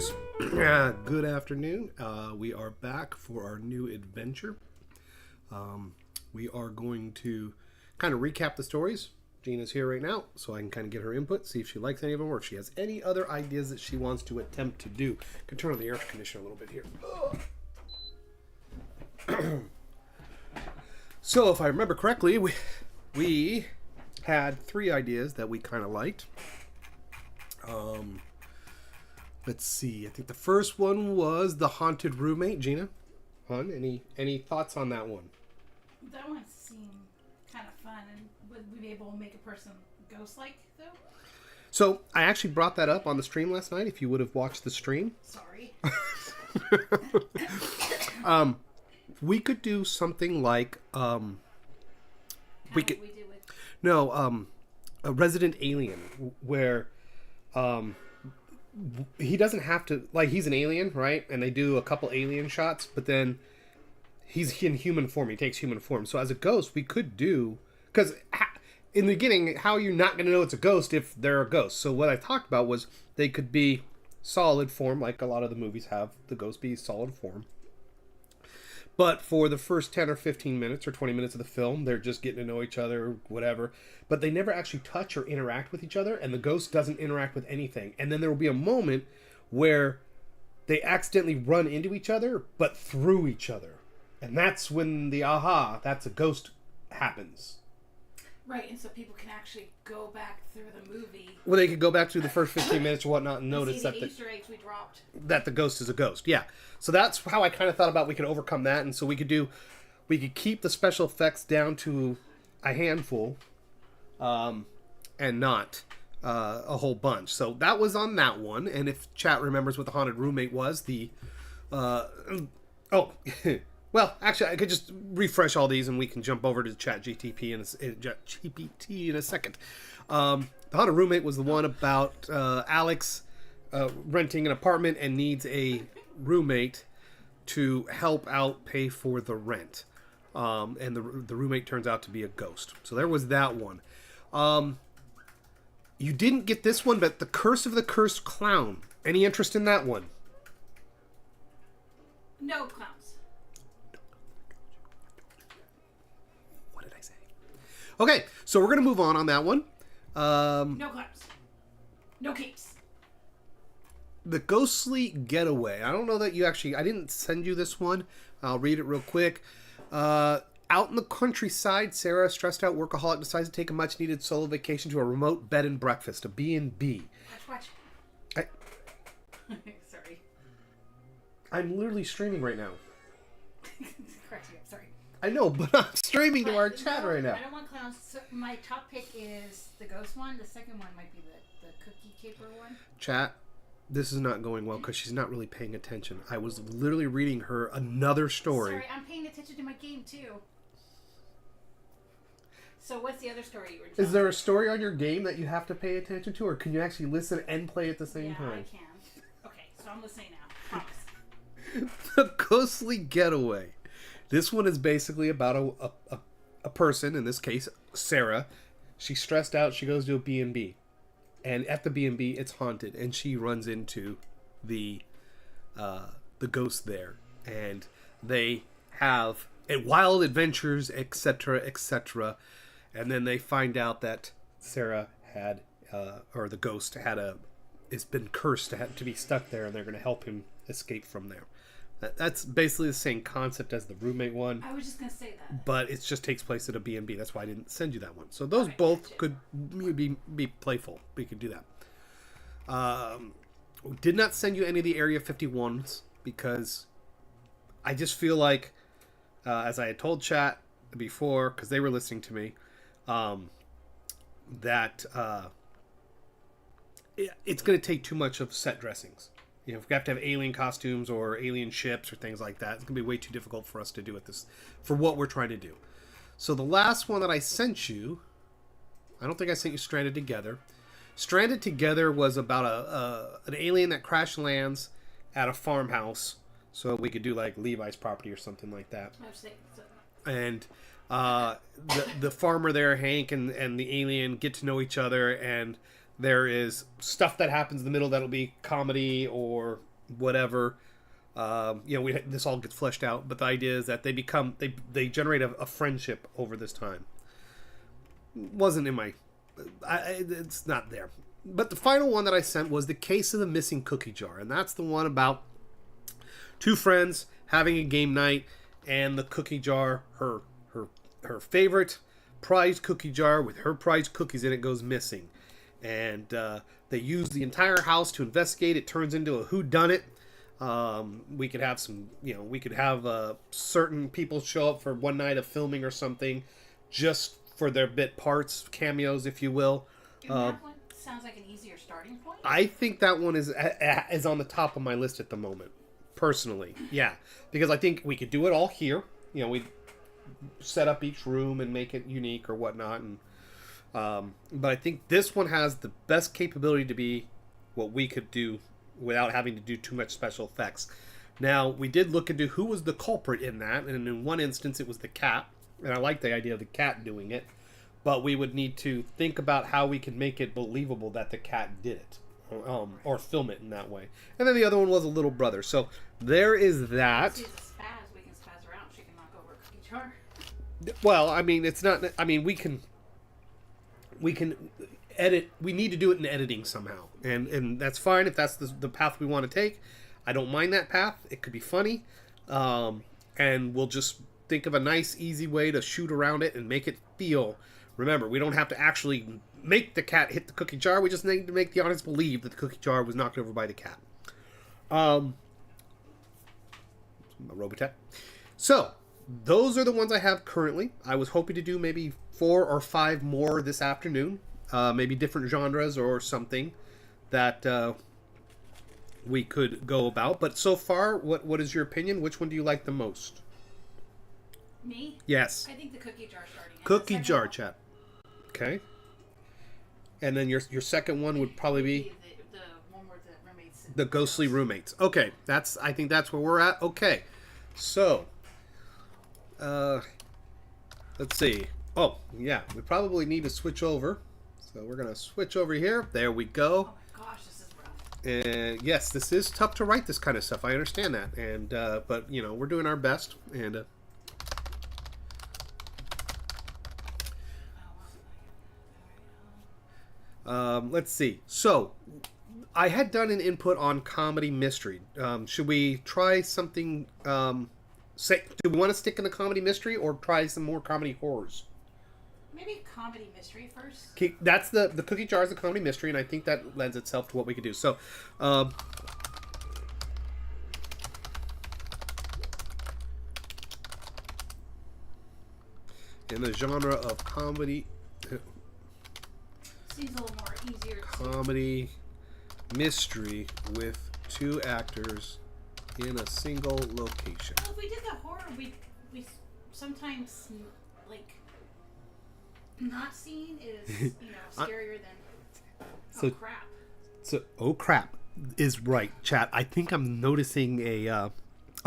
listeners, good afternoon. We are back for our new adventure. We are going to kind of recap the stories. Gina's here right now, so I can kind of get her input, see if she likes any of them, or if she has any other ideas that she wants to attempt to do. I can turn on the air conditioner a little bit here. So, if I remember correctly, we had 3 ideas that we kind of liked. Let's see. I think the first one was the haunted roommate. Gina, any thoughts on that one? That one seemed kind of fun, and would we be able to make a person ghost-like, though? So, I actually brought that up on the stream last night, if you would have watched the stream. Sorry. We could do something like, a resident alien, where, he doesn't have to, like, he's an alien, right? And they do a couple alien shots, but then he's in human form. He takes human form. So as a ghost, we could do, because in the beginning, how are you not going to know it's a ghost if they're a ghost? So what I talked about was they could be solid form, like a lot of the movies have the ghost be solid form. But for the first 10 or 15 minutes or 20 minutes of the film, they're just getting to know each other, whatever. But they never actually touch or interact with each other, and the ghost doesn't interact with anything. And then there will be a moment where they accidentally run into each other, but through each other. And that's when the that's a ghost happens. Right, and so people can actually go back through the movie. Well, they could go back through the first 15 minutes or whatnot and notice that Easter eggs we dropped. That the ghost is a ghost, yeah. So that's how I kind of thought about we could overcome that, and so we could keep the special effects down to a handful, and not a whole bunch. So that was on that one, and if chat remembers what the haunted roommate was, well, actually, I could just refresh all these, and we can jump over to Chat GPT in a second. The haunted roommate was the one about Alex renting an apartment and needs a roommate to help out pay for the rent. And the roommate turns out to be a ghost. So there was that one. You didn't get this one, but The Curse of the Cursed Clown. Any interest in that one? No clowns. What did I say? Okay, so we're going to move on that one. No clowns. No capes. The Ghostly Getaway. I don't know that I didn't send you this one. I'll read it real quick. Out in the countryside, Sarah, a stressed out workaholic, decides to take a much needed solo vacation to a remote bed and breakfast, a B&B. Watch. Sorry. I'm literally streaming right now. Correct me, sorry. I know, but I'm streaming to our chat right now. I don't want clowns. So my top pick is the ghost one. The second one might be the cookie caper one. Chat, this is not going well because she's not really paying attention. I was literally reading her another story. Sorry, I'm paying attention to my game too. So what's the other story you were telling? Is there a story on your game that you have to pay attention to, or can you actually listen and play at the same time? Yeah, I can. Okay, so I'm listening now. Promise. The Ghostly Getaway. This one is basically about a person, in this case, Sarah. She's stressed out. She goes to a B&B. And at the B&B, it's haunted. And she runs into the ghost there. And they have wild adventures, etc., etc. And then they find out that Sarah had, or the ghost has been cursed to be stuck there. And they're going to help him escape from there. That's basically the same concept as the roommate one. I was just going to say that. But it just takes place at a B&B. That's why I didn't send you that one. So those both could be playful. We could do that. Did not send you any of the Area 51s because I just feel like, as I had told chat before, because they were listening to me, that it's going to take too much of set dressings. You know, if we have to have alien costumes or alien ships or things like that, it's going to be way too difficult for us to do for what we're trying to do. So the last one that I sent you, I don't think I sent you Stranded Together. Stranded Together was about an alien that crash lands at a farmhouse. So we could do like Levi's property or something like that. And the farmer there, Hank, and the alien get to know each other, and there is stuff that happens in the middle that'll be comedy or whatever. This all gets fleshed out, but the idea is that they generate a friendship over this time. Wasn't in my, it's not there. But the final one that I sent was the case of the missing cookie jar, and that's the one about two friends having a game night, and the cookie jar, her favorite prized cookie jar with her prized cookies in it, goes missing, and they use the entire house to investigate. It turns into a whodunit. We could have certain people show up for one night of filming or something, just for their bit parts, cameos, if you will. That one sounds like an easier starting point. I think that one is on the top of my list at the moment, personally. Yeah, because I think we could do it all here. We set up each room and make it unique or whatnot, and but I think this one has the best capability to be what we could do without having to do too much special effects. Now, we did look into who was the culprit in that, and in one instance it was the cat, and I like the idea of the cat doing it, but we would need to think about how we can make it believable that the cat did it, or film it in that way. And then the other one was a little brother. So there is that. She's a spaz. We can spaz her out. She can knock over a cookie jar. Well, I mean, it's not. I mean, we can edit. We need to do it in editing somehow, and that's fine if that's the path we want to take. I don't mind that path. It could be funny, and we'll just think of a nice, easy way to shoot around it and make it feel. Remember, we don't have to actually make the cat hit the cookie jar. We just need to make the audience believe that the cookie jar was knocked over by the cat. A Robotech. So, those are the ones I have currently. I was hoping to do maybe 4 or 5 more this afternoon. Maybe different genres or something that we could go about. But so far, what is your opinion? Which one do you like the most? Me? Yes. I think the cookie jar starting. Cookie jar chat. Okay. And then your second one would probably be the one where the roommates. the ghostly roommates. Okay, I think that's where we're at. Okay, so let's see. Oh yeah, we probably need to switch over. So we're gonna switch over here. There we go. Oh my gosh, this is rough. And yes, this is tough to write this kind of stuff. I understand that, and but we're doing our best. And let's see. So, I had done an input on comedy mystery. Should we try something? Do we want to stick in the comedy mystery or try some more comedy horrors? Maybe comedy mystery first. Okay, that's the cookie jar is a comedy mystery, and I think that lends itself to what we could do. So, in the genre of comedy. Seems a little more easier. Comedy mystery with 2 actors in a single location. Well, if we did the horror, we sometimes like not seeing is scarier than crap. So crap is right, chat. I think I'm noticing a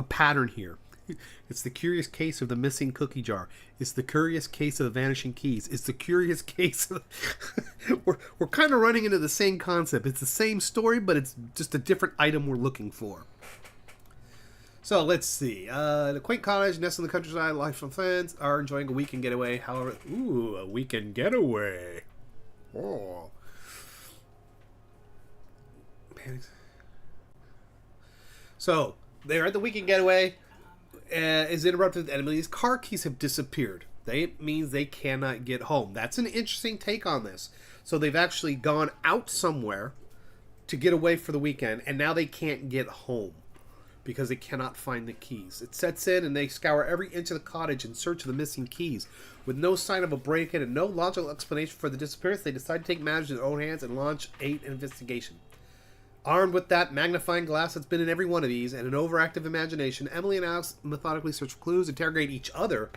pattern here. It's the curious case of the missing cookie jar. It's the curious case of the vanishing keys. It's the curious case of... we're kind of running into the same concept. It's the same story, but it's just a different item we're looking for. So let's see. The quaint cottage, nest in the countryside, life from friends are enjoying a weekend getaway. However, a weekend getaway. Oh. So they're at the weekend getaway. Is interrupted, and Emily's car keys have disappeared. That means they cannot get home. That's an interesting take on this. So they've actually gone out somewhere to get away for the weekend, and now they can't get home because they cannot find the keys. It sets in, and they scour every inch of the cottage in search of the missing keys. With no sign of a break-in and no logical explanation for the disappearance, they decide to take matters in their own hands and launch an investigation. Armed with that magnifying glass that's been in every one of these and an overactive imagination, Emily and Alex methodically search for clues, interrogate each other,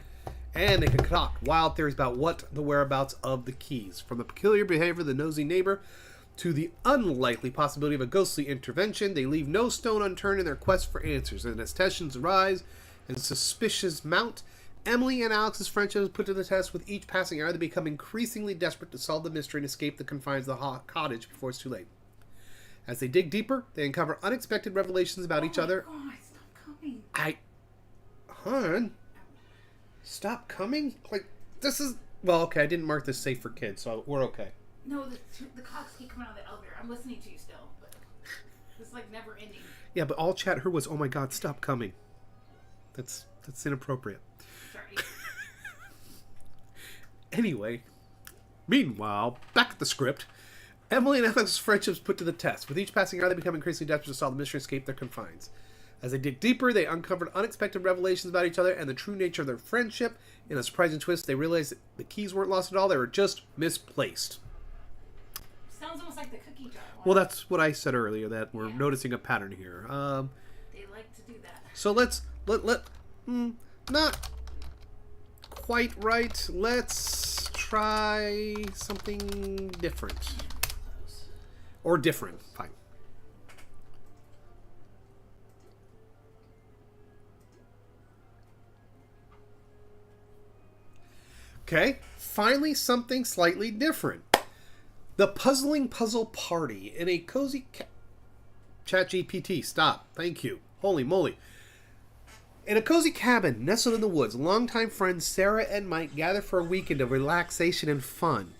and they concoct wild theories about what the whereabouts of the keys. From the peculiar behavior of the nosy neighbor to the unlikely possibility of a ghostly intervention, they leave no stone unturned in their quest for answers. And as tensions rise and suspicions mount, Emily and Alex's friendship is put to the test, with each passing hour they become increasingly desperate to solve the mystery and escape the confines of the cottage before it's too late. As they dig deeper, they uncover unexpected revelations about each other. Oh my God, stop coming. Hon, stop coming? Like, this is... Well, okay, I didn't mark this safe for kids, so we're okay. No, the cocks keep coming out of the elevator. I'm listening to you still, but it's like never ending. Yeah, but all chat heard was, oh my God, stop coming. That's inappropriate. Sorry. Anyway, meanwhile, back at the script, Emily and Alex's friendships put to the test. With each passing hour, they become increasingly desperate to solve the mystery and escape their confines. As they dig deeper, they uncovered unexpected revelations about each other and the true nature of their friendship. In a surprising twist, they realized that the keys weren't lost at all, they were just misplaced. Sounds almost like the cookie jar one. Well, that's what I said earlier, that we're noticing a pattern here. They like to do that. So let's, not quite right. Let's try something different. Or different. Fine. Okay. Finally, something slightly different. The puzzling puzzle party in a cozy... ChatGPT, stop. Thank you. Holy moly. In a cozy cabin nestled in the woods, longtime friends Sarah and Mike gather for a weekend of relaxation and fun.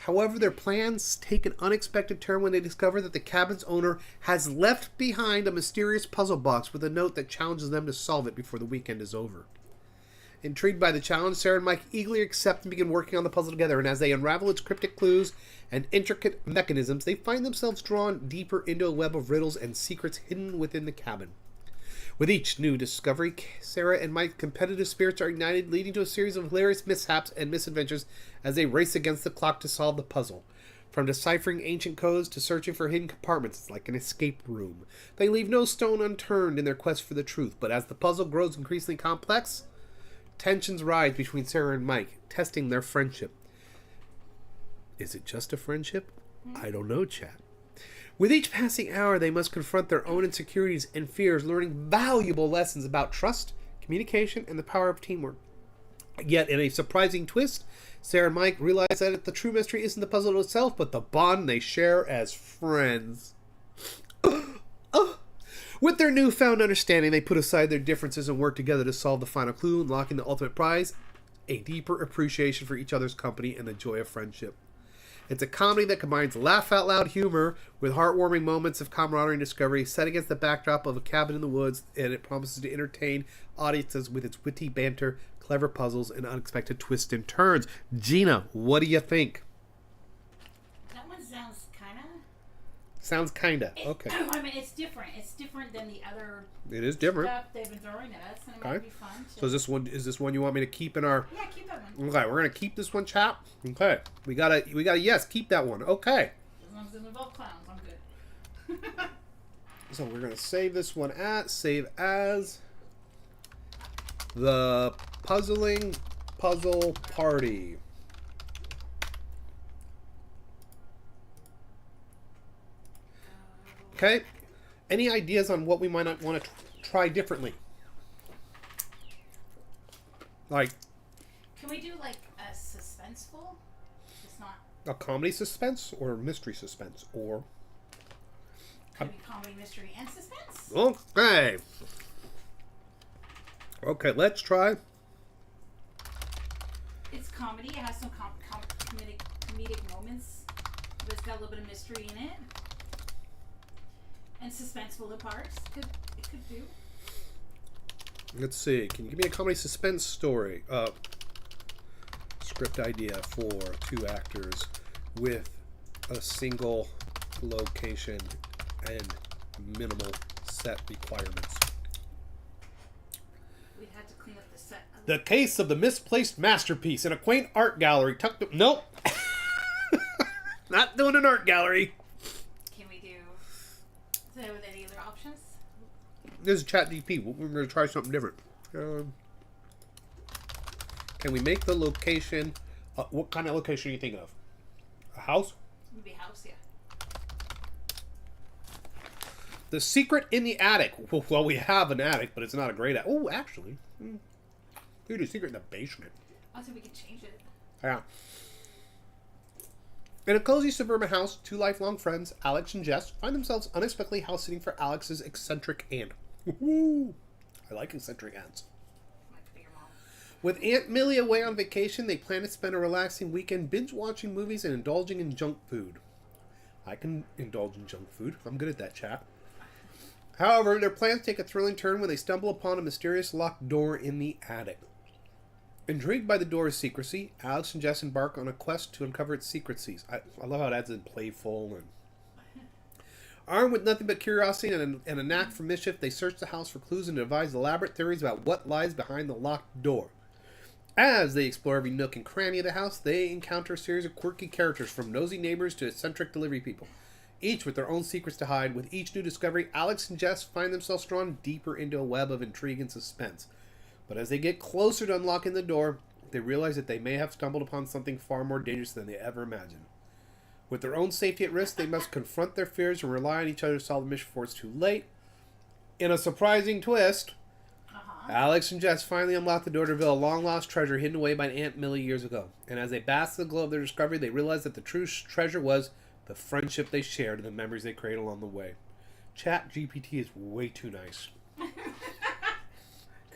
However, their plans take an unexpected turn when they discover that the cabin's owner has left behind a mysterious puzzle box with a note that challenges them to solve it before the weekend is over. Intrigued by the challenge, Sarah and Mike eagerly accept and begin working on the puzzle together, and as they unravel its cryptic clues and intricate mechanisms, they find themselves drawn deeper into a web of riddles and secrets hidden within the cabin. With each new discovery, Sarah and Mike's competitive spirits are ignited, leading to a series of hilarious mishaps and misadventures as they race against the clock to solve the puzzle. From deciphering ancient codes to searching for hidden compartments, it's like an escape room. They leave no stone unturned in their quest for the truth, but as the puzzle grows increasingly complex, tensions rise between Sarah and Mike, testing their friendship. Is it just a friendship? I don't know, chat. With each passing hour, they must confront their own insecurities and fears, learning valuable lessons about trust, communication, and the power of teamwork. Yet, in a surprising twist, Sarah and Mike realize that the true mystery isn't the puzzle itself, but the bond they share as friends. With their newfound understanding, they put aside their differences and work together to solve the final clue, unlocking the ultimate prize, a deeper appreciation for each other's company and the joy of friendship. It's a comedy that combines laugh-out-loud humor with heartwarming moments of camaraderie and discovery, set against the backdrop of a cabin in the woods, and it promises to entertain audiences with its witty banter, clever puzzles, and unexpected twists and turns. Gina, what do you think? That one sounds kind of... Sounds kinda. Okay. I mean, it's different. It's different than the other... It is different. Stuff they've been throwing at us, and it might be fun. So is this one you want me to keep in our... Yeah, keep that one. Okay, we're gonna keep this one, chap. Okay, we got a yes. Keep that one. Okay. As long as it doesn't involve clowns, I'm good. So we're gonna save this one save as the puzzling puzzle party. Okay. Any ideas on what we might not want to try differently? Like, can we do like a suspenseful? Just not. A comedy suspense or mystery suspense or. Could be comedy, mystery, and suspense. Okay. Okay, let's try. It's comedy. It has some comedic moments, but it's got a little bit of mystery in it. And suspenseful in parts. It could do. Let's see. Can you give me a comedy suspense story? Script idea for 2 actors with a single location and minimal set requirements. We'd have to clean up the set. The case of the misplaced masterpiece in a quaint art gallery tucked up. Nope. Not doing an art gallery. Can we do... So with any other options? This is ChatGPT. We're going to try something different. Can we make the location... what kind of location are you thinking of? A house? Maybe house, yeah. The secret in the attic. Well, we have an attic, but it's not a great attic. Oh, actually. We do secret in the basement. Also, we could change it. Yeah. In a cozy suburban house, two lifelong friends, Alex and Jess, find themselves unexpectedly house sitting for Alex's eccentric aunt. Woo! I like eccentric aunts. With Aunt Millie away on vacation, they plan to spend a relaxing weekend binge-watching movies and indulging in junk food. I can indulge in junk food. I'm good at that, chat. However, their plans take a thrilling turn when they stumble upon a mysterious locked door in the attic. Intrigued by the door's secrecy, Alex and Jess embark on a quest to uncover its secrecies. I love how it adds in playful and... Armed with nothing but curiosity and a knack for mischief, they search the house for clues and devise elaborate theories about what lies behind the locked door. As they explore every nook and cranny of the house, they encounter a series of quirky characters, from nosy neighbors to eccentric delivery people, each with their own secrets to hide. With each new discovery, Alex and Jess find themselves drawn deeper into a web of intrigue and suspense. But as they get closer to unlocking the door, they realize that they may have stumbled upon something far more dangerous than they ever imagined. With their own safety at risk, they must confront their fears and rely on each other to solve the mission before it's too late. In a surprising twist, Alex and Jess finally unlock the door to reveal a long-lost treasure hidden away by Aunt Millie years ago. And as they bask in the glow of their discovery, they realize that the true treasure was the friendship they shared and the memories they created along the way. Chat GPT is way too nice.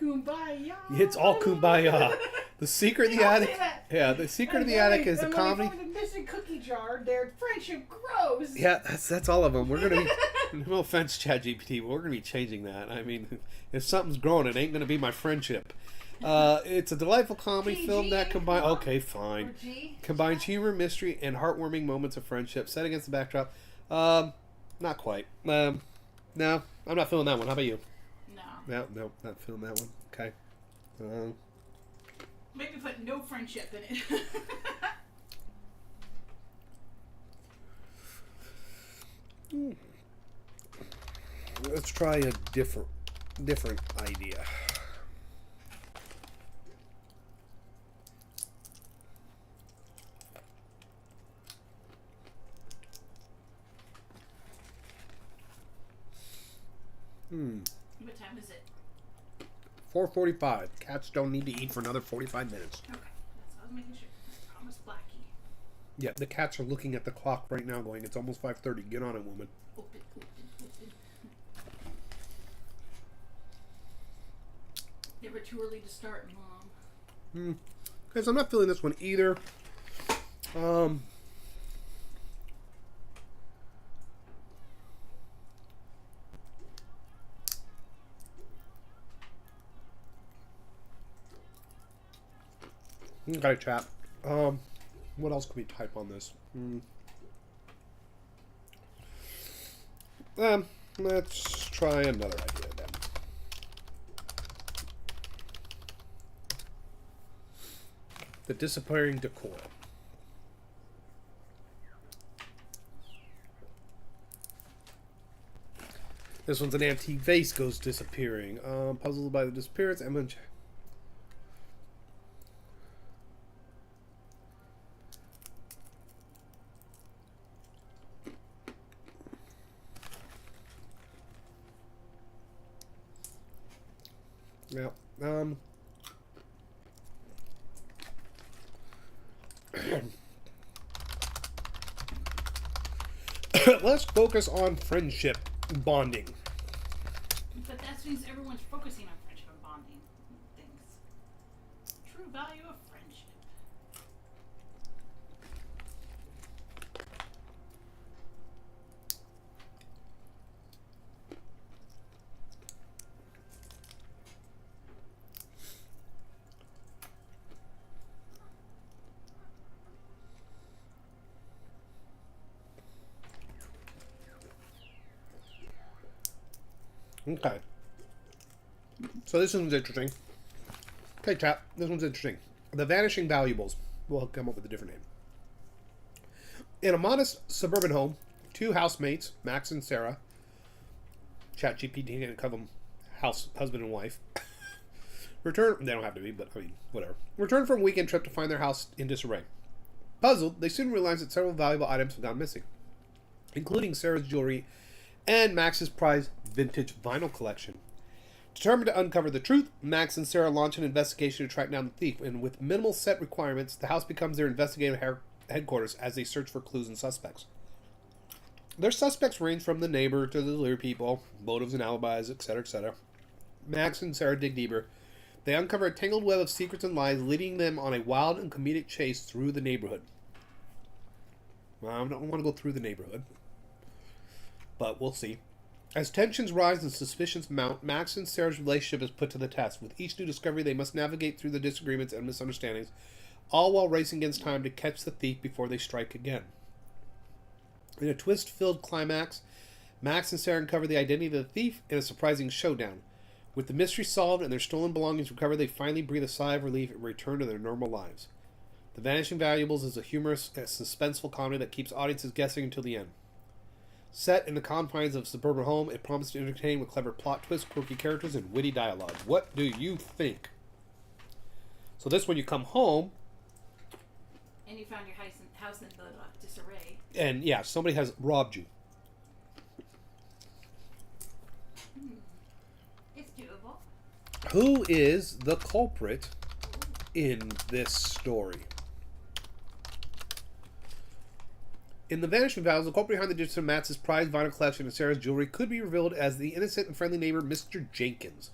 Kumbaya. It's all kumbaya. The secret in the attic. Yeah, the secret in the attic is a comedy. When the missing cookie jar, their friendship grows. Yeah, that's all of them. We're gonna be. No offense, ChatGPT, but we're gonna be changing that. I mean, if something's growing, it ain't gonna be my friendship. It's a delightful comedy film that combines. Okay, fine. Combines humor, mystery, and heartwarming moments of friendship, set against the backdrop. Not quite. No, I'm not feeling that one. How about you? No, not feeling that one. Okay. Maybe put no friendship in it. Let's try a different idea. What time is it? 4:45. Cats don't need to eat for another 45 minutes. Okay, that's what I was making sure. I promised Blackie. Yeah, the cats are looking at the clock right now going, it's almost 5:30. Get on it, woman. Open. Never too early to start, Mom. Guys, I'm not feeling this one either. Okay, chat. What else can we type on this? Let's try another idea then. The disappearing decor. This one's an antique vase goes disappearing. Puzzled by the disappearance, Emma and yeah. Let's focus on friendship bonding. But that means everyone's focusing on friendship and bonding things. True value of friendship. Okay. So this one's interesting. Okay, chat. This one's interesting. The Vanishing Valuables. We'll come up with a different name. In a modest suburban home, two housemates, Max and Sarah, ChatGPT didn't cover them husband and wife, return. They don't have to be, but I mean, whatever. Return from a weekend trip to find their house in disarray. Puzzled, they soon realize that several valuable items have gone missing, including Sarah's jewelry and Max's prized vintage vinyl collection. Determined to uncover the truth, Max and Sarah launch an investigation to track down the thief, and with minimal set requirements, the house becomes their investigative headquarters as they search for clues and suspects. Their suspects range from the neighbor to the delivery people, motives and alibis, etc., etc. Max and Sarah dig deeper. They uncover a tangled web of secrets and lies, leading them on a wild and comedic chase through the neighborhood. Well, I don't want to go through the neighborhood, but we'll see. As tensions rise and suspicions mount, Max and Sarah's relationship is put to the test. With each new discovery, they must navigate through the disagreements and misunderstandings, all while racing against time to catch the thief before they strike again. In a twist-filled climax, Max and Sarah uncover the identity of the thief in a surprising showdown. With the mystery solved and their stolen belongings recovered, they finally breathe a sigh of relief and return to their normal lives. The Vanishing Valuables is a humorous, suspenseful comedy that keeps audiences guessing until the end. Set in the confines of a suburban home, it promises to entertain with clever plot twists, quirky characters, and witty dialogue. What do you think? So this when you come home, and you found your house in disarray. And yeah, somebody has robbed you. It's doable. Who is the culprit in this story? In The Vanishing Vows, the culprit behind the disappearance of Max's prized vinyl collection and Sarah's jewelry could be revealed as the innocent and friendly neighbor, Mr. Jenkins.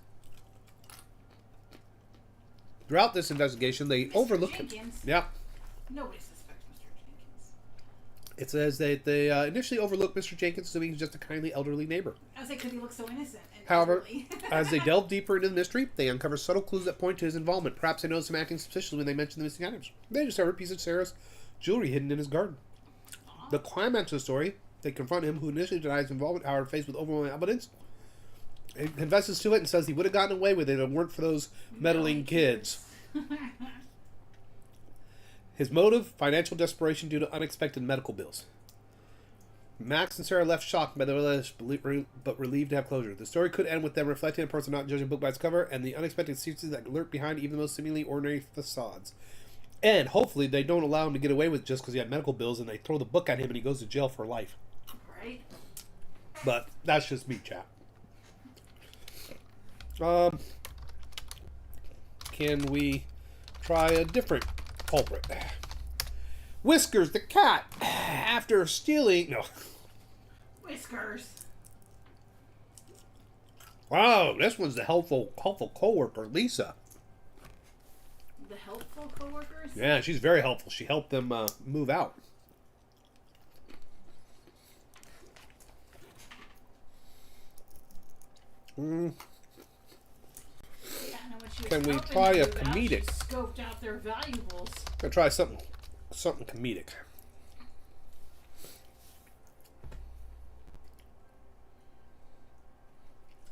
Throughout this investigation, they overlook him. Yeah. Nobody suspects Mr. Jenkins. It says that they initially overlooked Mr. Jenkins, assuming he's just a kindly elderly neighbor. I was like, because he looks so innocent. And However, elderly. as they delve deeper into the mystery, they uncover subtle clues that point to his involvement. Perhaps they notice him acting suspiciously when they mention the missing items. They discover a piece of Sarah's jewelry hidden in his garden. The climax of the story, they confront him, who initially denies involvement, however, faced with overwhelming evidence. He confesses to it and says he would have gotten away with it if it weren't for those meddling kids. His motive, financial desperation due to unexpected medical bills. Max and Sarah are left shocked by the revelation, but relieved to have closure. The story could end with them reflecting on a person not judging a book by its cover and the unexpected secrets that lurk behind even the most seemingly ordinary facades. And hopefully they don't allow him to get away with it just because he had medical bills and they throw the book at him and he goes to jail for life. Right. But that's just me, chat. Can we try a different culprit? Whiskers the cat, after stealing... No. Whiskers. Wow, this one's the helpful co-worker, Lisa. The helpful co-workers? Yeah, she's very helpful. She helped them move out. Can we try a comedic? She scoped out their valuables. Gonna try something comedic.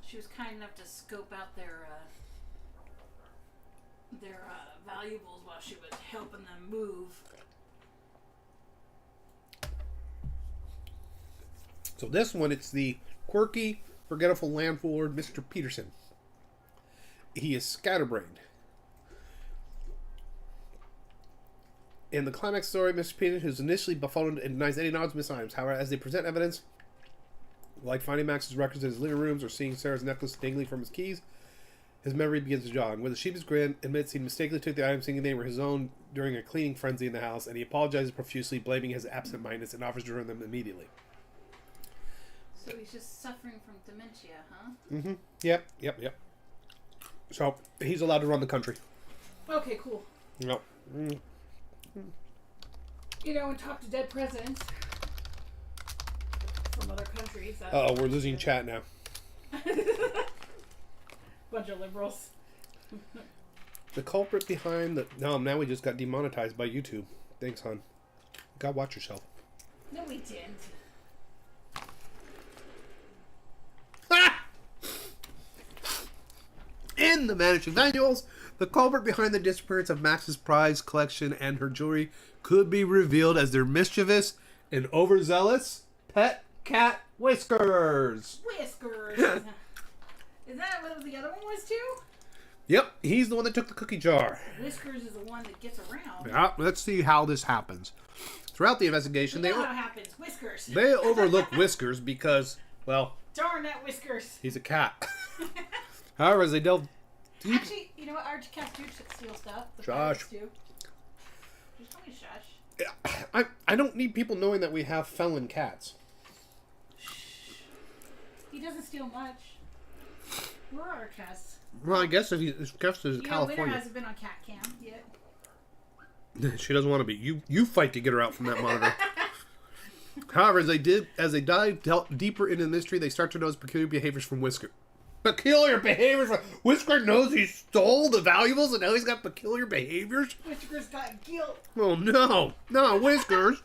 She was kind enough to scope out their valuables while she was helping them move. So this one, it's the quirky, forgetful landlord, Mr. Peterson. He is scatterbrained. In the climax story, Mr. Peterson, who's initially befuddled and denies any knowledge of missing items. However, as they present evidence, like finding Max's records in his living rooms or seeing Sarah's necklace dangling from his keys, his memory begins to jog. With a sheepish grin, admits he mistakenly took the items thinking they were his own during a cleaning frenzy in the house, and he apologizes profusely, blaming his absent-mindedness and offers to return them immediately. So he's just suffering from dementia, huh? Mm-hmm. Yep. So he's allowed to run the country. Okay, cool. Yep. Mm. You know, and talk to dead presidents from other countries. Oh, we're losing chat now. Bunch of liberals. The culprit behind the... No, now we just got demonetized by YouTube. Thanks, hon. God, watch yourself. No, we didn't. Ah! In the Vanishing Manuals, the culprit behind the disappearance of Max's prize collection and her jewelry could be revealed as their mischievous and overzealous pet cat Whiskers. Whiskers. Is that what the other one was too? Yep, he's the one that took the cookie jar. Whiskers is the one that gets around. Yeah, let's see how this happens. Throughout the investigation, You know how it happens. Whiskers. they overlook Whiskers because, well, Darn that Whiskers. he's a cat. However, as they delve deep... Actually, you know what? Our cats do steal stuff. The Shush. pirates do. Just call me shush. I don't need people knowing that we have felon cats. He doesn't steal much. Where are our cats? Well, I guess if his guest is California. Winter hasn't been on cat cam yet. She doesn't want to be. You fight to get her out from that monitor. However, as they dive deeper into the mystery, they start to notice peculiar behaviors from Whisker. Peculiar behaviors from Whisker knows he stole the valuables and now he's got peculiar behaviors. Whisker's got guilt. Oh no, Whiskers!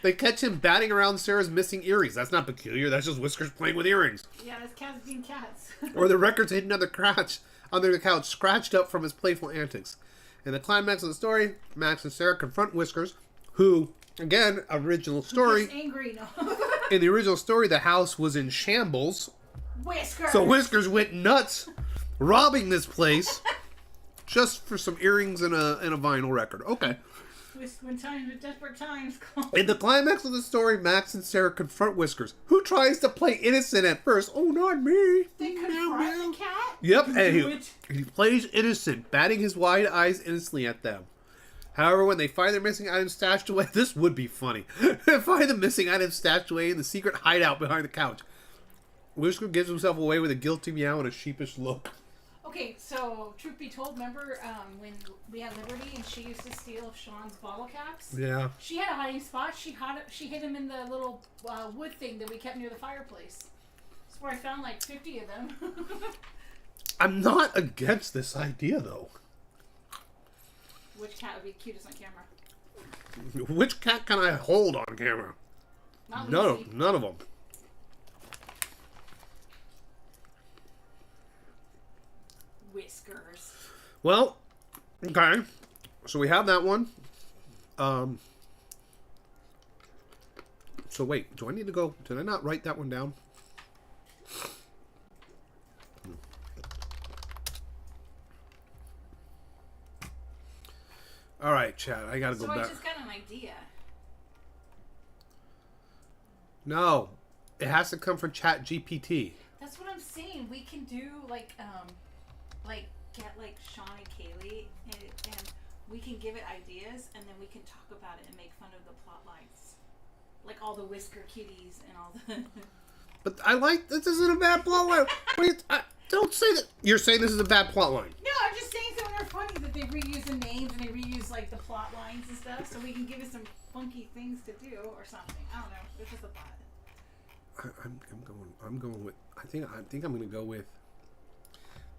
They catch him batting around Sarah's missing earrings. That's not peculiar. That's just Whiskers playing with earrings. Yeah, that's cats being cats. Or the records hidden under the couch, scratched up from his playful antics. In the climax of the story, Max and Sarah confront Whiskers, who, again, original story. He's angry, no. In the original story, the house was in shambles. Whiskers! So Whiskers went nuts, robbing this place, just for some earrings and a vinyl record. Okay. When desperate times call. In the climax of the story, Max and Sarah confront Whiskers, who tries to play innocent at first. Oh, not me. They confront the cat? Yep, and he plays innocent, batting his wide eyes innocently at them. However, when they find their missing items stashed away, this would be funny. They find the missing items stashed away in the secret hideout behind the couch. Whisker gives himself away with a guilty meow and a sheepish look. Okay, so truth be told, remember when we had Liberty and she used to steal Sean's bottle caps? Yeah. She had a hiding spot. She hid him in the little wood thing that we kept near the fireplace. That's where I found like 50 of them. I'm not against this idea, though. Which cat would be cutest on camera? Which cat can I hold on camera? None of them. Whiskers. Well, okay. So we have that one. So wait, do I need to go? Did I not write that one down? All right, Chad. I gotta go back. So I just got an idea. No, it has to come from Chat GPT. That's what I'm saying. We can do like get like Sean and Kaylee, and we can give it ideas, and then we can talk about it and make fun of the plot lines, like all the Whisker kitties and all the. But I like this. Isn't a bad plot line. Wait, don't say that. You're saying this is a bad plot line. No, I'm just saying some are funny that they reuse the names and they reuse like the plot lines and stuff, so we can give it some funky things to do or something. I don't know. It's just a thought. I'm going with. I think I'm going to go with.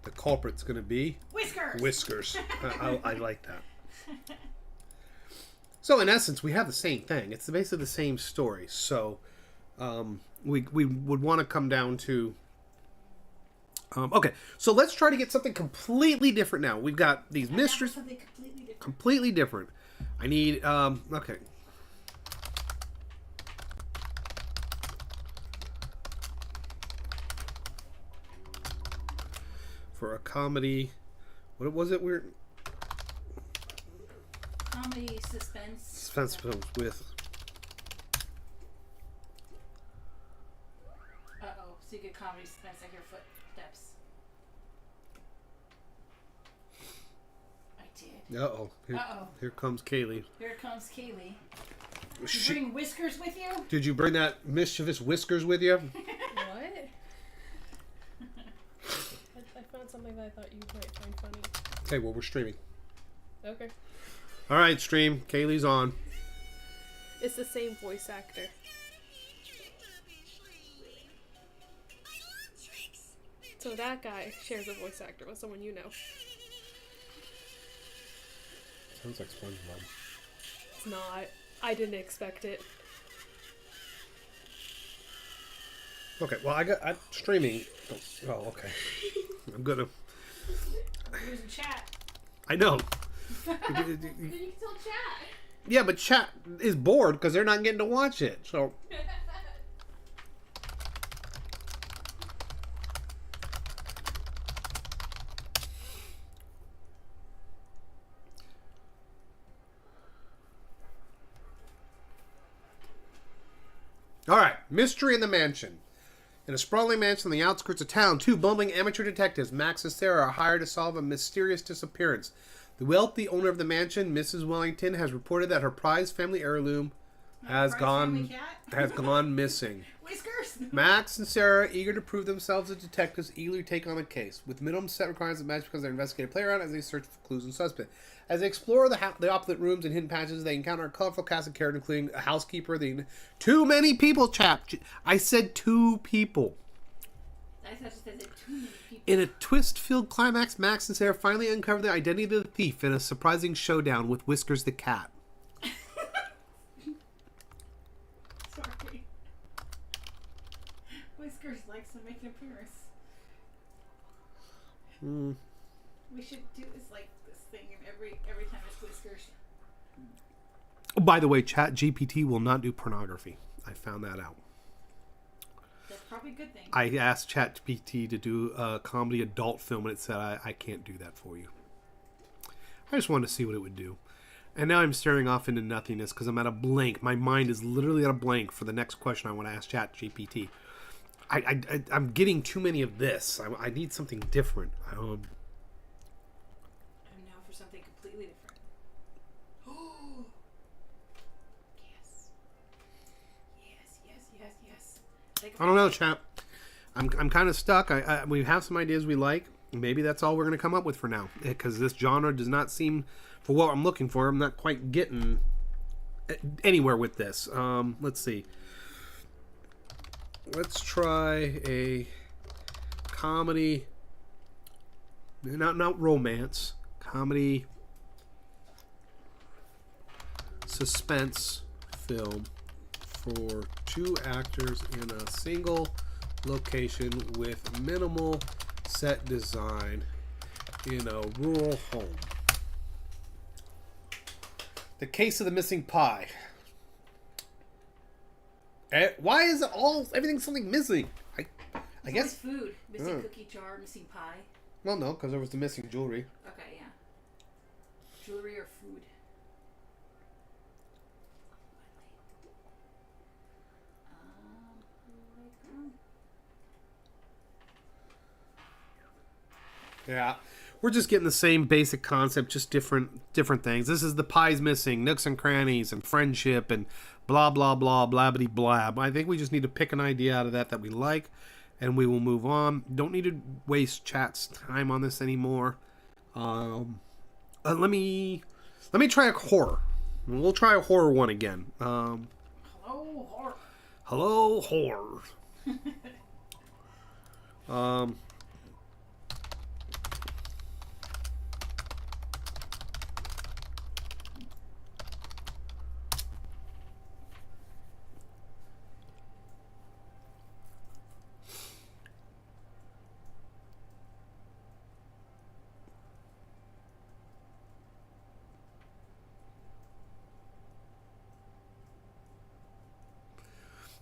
The culprit's going to be Whiskers. I like that. So in essence, we have the same thing. It's basically the same story. So we would want to come down to. Okay, so let's try to get something completely different now. We've got these mysteries. Something completely different. I need. Okay. For a comedy, what was it? Weird comedy suspense. Suspense films with. So you get comedy suspense. I hear footsteps. I did. Here comes Kaylee. Here comes Kaylee. Did you bring Whiskers with you? Did you bring that mischievous Whiskers with you? What? I found something that I thought you might find funny. Okay, well, we're streaming. Okay. All right, stream. Kaylee's on. It's the same voice actor. So that guy shares a voice actor with someone you know. Sounds like SpongeBob. It's not. I didn't expect it. Okay, well, I'm streaming. Oh, okay. I'm gonna. There's a chat. I know. Then you can still chat. Yeah, but chat is bored because they're not getting to watch it. So. All right, mystery in the mansion. In a sprawling mansion on the outskirts of town, two bumbling amateur detectives, Max and Sarah, are hired to solve a mysterious disappearance. The wealthy owner of the mansion, Mrs. Wellington, has reported that her prized family heirloom has Family gone missing. Whiskers. Max and Sarah, eager to prove themselves as detectives, eagerly take on the case. With minimum set requirements, the match becomes their investigative playground as they search for clues and suspects. As they explore the opulent rooms and hidden patches, they encounter a colorful cast of characters, including a housekeeper. Too many people, chap. I said 2 people. I thought you said too many people. In a twist-filled climax, Max and Sarah finally uncover the identity of the thief in a surprising showdown with Whiskers the cat. Sorry. Whiskers likes to make an appearance. We should do this thing and every time it's Whiskers. Oh, by the way, ChatGPT will not do pornography. I found that out. That's probably a good thing. I asked ChatGPT to do a comedy adult film, and it said, I can't do that for you. I just wanted to see what it would do. And now I'm staring off into nothingness because I'm at a blank. My mind is literally at a blank for the next question I want to ask ChatGPT. I'm getting too many of this. I need something different. I'm now for something completely different. Oh! Yes. Yes. I don't know, Chat. I'm kind of stuck. We have some ideas we like. Maybe that's all we're going to come up with for now. Because this genre does not seem, for what I'm looking for, I'm not quite getting anywhere with this. Let's see. Let's try a comedy, not romance, comedy, suspense film for 2 actors in a single location with minimal set design in a rural home. The Case of the Missing Pie. Why is everything something missing? I guess food. Missing cookie jar, missing pie. Well, no, because there was the missing jewelry. Okay, yeah. Jewelry or food. Yeah, we're just getting the same basic concept, just different things. This is the pies missing, nooks and crannies, and friendship, and blah blah blah blabbity blab. I think we just need to pick an idea out of that we like, and we will move on. Don't need to waste Chat's time on this anymore. Let me try a horror. We'll try a horror one again. Hello, horror. Hello, horror.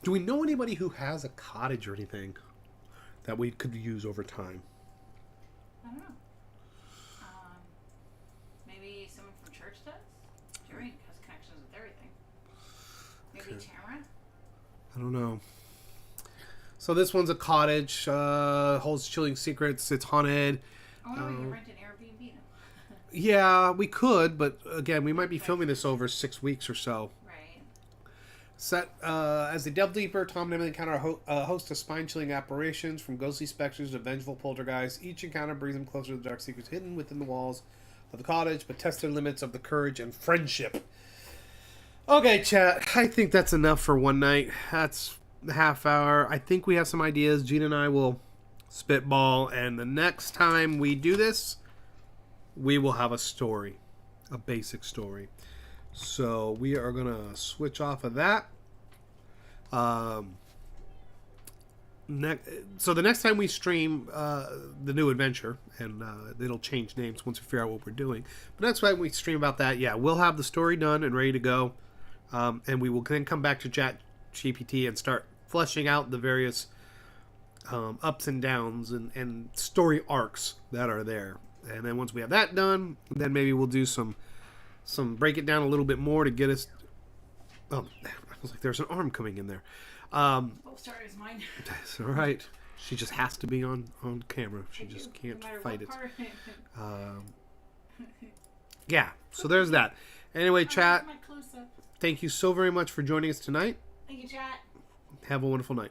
Do we know anybody who has a cottage or anything that we could use over time? I don't know. Maybe someone from church does? Jerry has connections with everything. Maybe Tamara? I don't know. So this one's a cottage, holds chilling secrets, it's haunted. Oh, no, you rent an Airbnb now. Yeah, we could, but again, we might be filming this over 6 weeks or so. Set as they delve deeper, Tom and Emily encounter a host of spine-chilling apparitions, from ghostly specters to vengeful poltergeists. Each encounter brings them closer to the dark secrets hidden within the walls of the cottage, but test their limits of the courage and friendship. Okay, chat. I think that's enough for one night. That's the half hour. I think we have some ideas. Gina and I will spitball, and the next time we do this, we will have a story, a basic story. So we are going to switch off of that. So the next time we stream the new adventure, and it'll change names once we figure out what we're doing. But next time we stream about that, yeah, we'll have the story done and ready to go. And we will then come back to ChatGPT and start fleshing out the various ups and downs and story arcs that are there. And then once we have that done, then maybe we'll do some break it down a little bit more to get us. Oh, I was like, there's an arm coming in there. Oh, sorry, it's mine. That's all right. She just has to be on camera. She just can't fight it. Yeah. So there's that. Anyway, chat. My close-up. Thank you so very much for joining us tonight. Thank you, chat. Have a wonderful night.